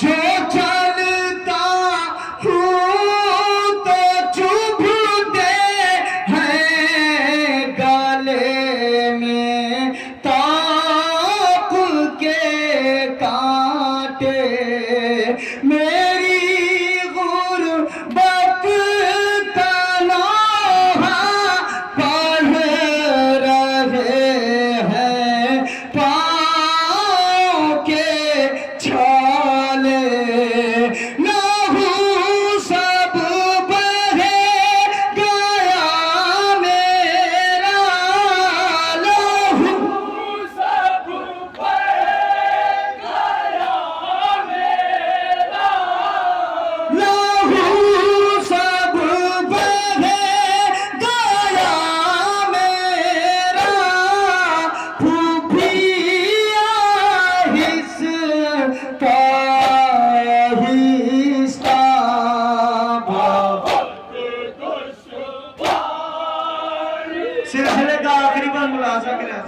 जो चलता हूँ तो चुभते हैं गले में ताक के कांटे। मेरी गुर्बत का लोहा पढ़ रहे हैं पाँव के छाले। लहू सब बहे गया मेरा, लहू सब बह गया मेरा, लहू सब बहे गया मेरा। फूफिया हिस्सा हिस्सा दुश्वारी सिलसिले का आखिरी बार मुलाजा करा।